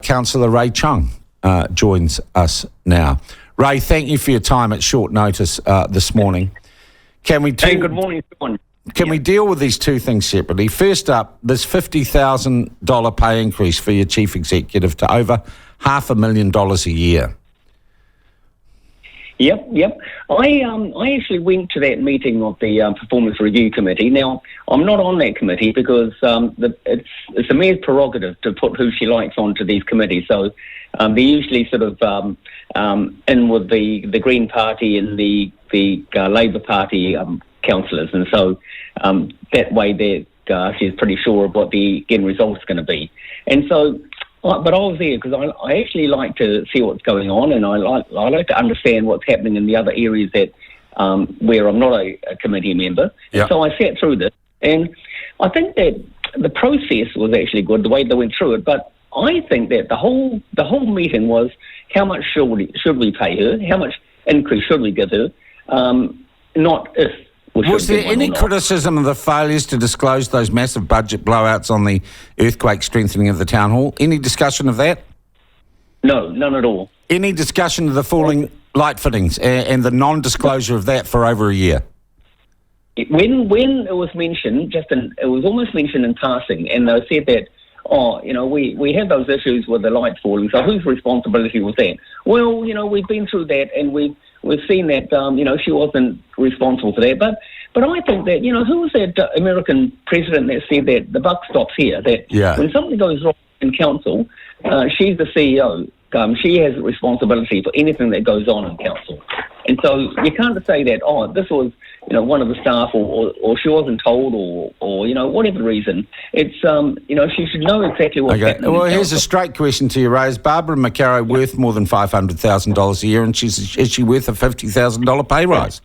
Councillor Ray Chung joins us now. Ray, thank you for your time at short notice this morning. Good morning, Sean. Can we deal with these two things separately? First up, this $50,000 pay increase for your chief executive to over $500,000 a year. Yep. I actually went to that meeting of the Performance Review Committee. Now, I'm not on that committee because it's the Mayor's prerogative to put who she likes onto these committees. So they're usually sort of in with the Green Party and the Labour Party councillors, and so that way she's pretty sure of what the end result is going to be. And so, but I was there because I actually like to see what's going on, and I like to understand what's happening in the other areas that where I'm not a committee member. Yep. So I sat through this, and I think that the process was actually good, the way they went through it. But I think that the whole meeting was how much should we pay her, how much increase should we give her, not if. Was there any criticism of the failures to disclose those massive budget blowouts on the earthquake strengthening of the town hall? Any discussion of that? No, none at all. Any discussion of the falling light fittings and the non-disclosure of that for over a year? When it was mentioned, it was almost mentioned in passing, and they said that, we have those issues with the lights falling, so whose responsibility was that? Well, we've been through that, and we've seen that, she wasn't responsible for that. But I think that, who was that American president that said that the buck stops here? That when something goes wrong in council, she's the CEO. She has a responsibility for anything that goes on in council. And so you can't say that, this was, one of the staff or she wasn't told or whatever reason. It's, she should know exactly what's happening. Well, here's a straight question to you, Ray. Is Barbara Maccaro worth more than $500,000 a year, and is she worth a $50,000 pay rise?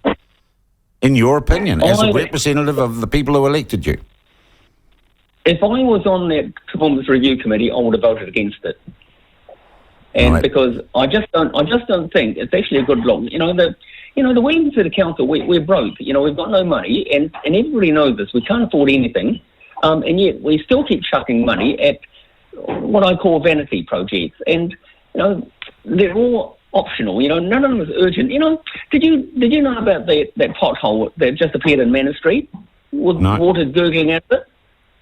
In your opinion, as a representative of the people who elected you? If I was on that Performance Review Committee, I would have voted against it. And because I just don't think it's actually a good look. The Wellington City Council, we're broke. We've got no money, and everybody knows this. We can't afford anything, and yet we still keep chucking money at what I call vanity projects. And they're all optional. None of them is urgent. Did you know about that pothole that just appeared in Manor Street with water gurgling out of it?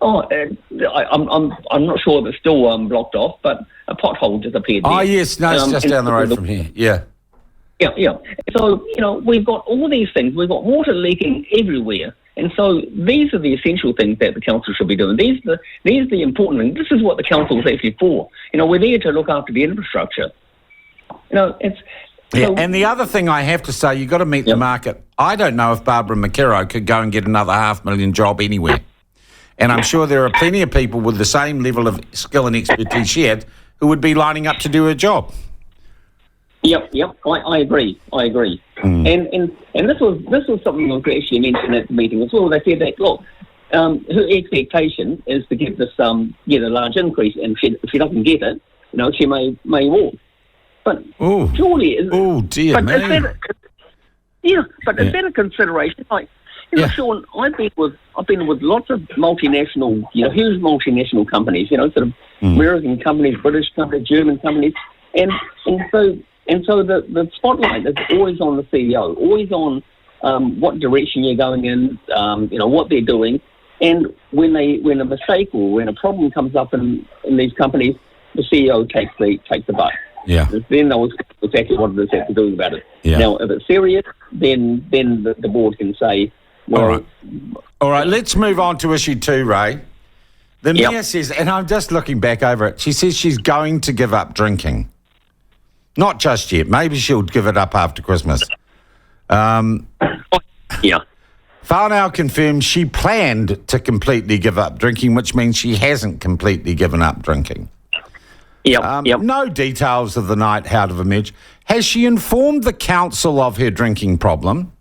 I'm not sure if it's still blocked off, but a pothole just appeared there. Oh, yes. No, it's just down the road from here. Yeah. Yeah. So, we've got all these things. We've got water leaking everywhere. And so these are the essential things that the council should be doing. These are the important things. This is what the council is actually for. We're there to look after the infrastructure. And the other thing I have to say, you've got to meet the market. I don't know if Barbara Maccaro could go and get another $500,000 job anywhere. And I'm sure there are plenty of people with the same level of skill and expertise she had who would be lining up to do her job. Yep. I agree. And this was something that was actually mentioned at the meeting as well. They said that, look, her expectation is to get this get a large increase, and if she doesn't get it, she may walk. But surely, is that a consideration? Sean, I've been with lots of multinational, huge multinational companies, sort of American companies, British companies, German companies, and so the spotlight is always on the CEO, always on what direction you're going in, what they're doing, and when a mistake or when a problem comes up in these companies, the CEO takes the buck. Yeah. Then knows exactly what it is they have to do about it. Yeah. Now, if it's serious, then the board can say. All right, let's move on to issue 2, Ray. The Mayor says, and I'm just looking back over it, she says she's going to give up drinking. Not just yet. Maybe she'll give it up after Christmas. Whanau confirmed she planned to completely give up drinking, which means she hasn't completely given up drinking. No details of the night how to emerge. Has she informed the council of her drinking problem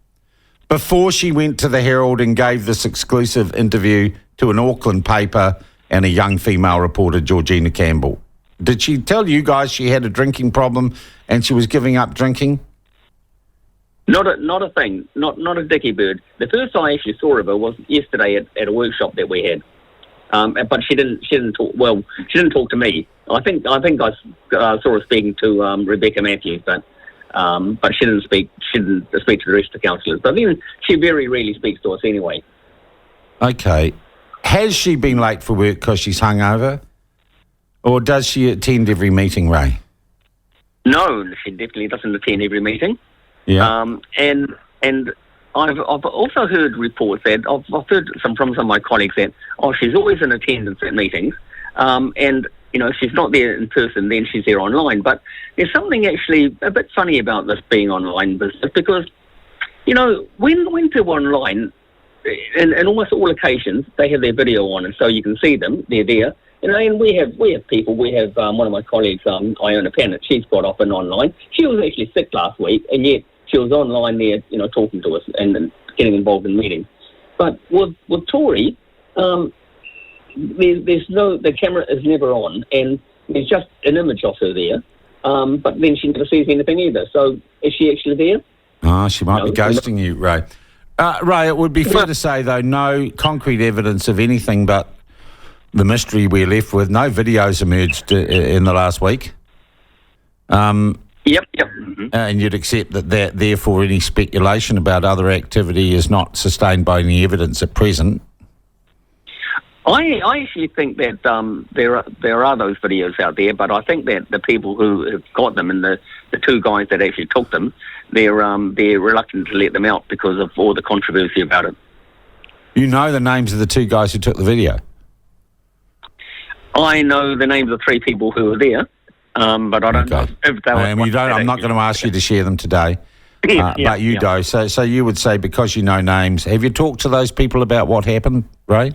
before she went to the Herald and gave this exclusive interview to an Auckland paper and a young female reporter, Georgina Campbell? Did she tell you guys she had a drinking problem and she was giving up drinking? Not a thing. Not a dicky bird. The first I actually saw of her was yesterday at a workshop that we had. But she didn't talk. Well, she didn't talk to me. I think I saw her speaking to Rebecca Matthews, but she didn't speak. She didn't speak to the rest of the councillors. But then she very rarely speaks to us anyway. Okay, has she been late for work because she's hungover, or does she attend every meeting, Ray? No, she definitely doesn't attend every meeting. Yeah. And I've also heard reports that I've heard from some of my colleagues that she's always in attendance at meetings, and she's not there in person, then she's there online. But there's something actually a bit funny about this being online business, because when people are online, in almost all occasions they have their video on, and so you can see them. They're there. And we have people. We have one of my colleagues, Iona Pennant. She's got off and online. She was actually sick last week, and yet she was online there, talking to us and getting involved in meetings. But with Tori, the camera is never on, and there's just an image of her there. But then she never sees anything either. So is she actually there? She might be ghosting you, Ray. Ray, it would be fair to say, though, no concrete evidence of anything but the mystery we're left with. No videos emerged in the last week. Yep. Mm-hmm. And you'd accept that therefore any speculation about other activity is not sustained by any evidence at present. I actually think that there are those videos out there, but I think that the people who have got them, and the two guys that actually took them, they're reluctant to let them out because of all the controversy about it. You know the names of the two guys who took the video? I know the names of three people who were there, but I don't know if they were... I'm not going to ask you to share them today, but you do. So you would say, because you know names, have you talked to those people about what happened, Ray?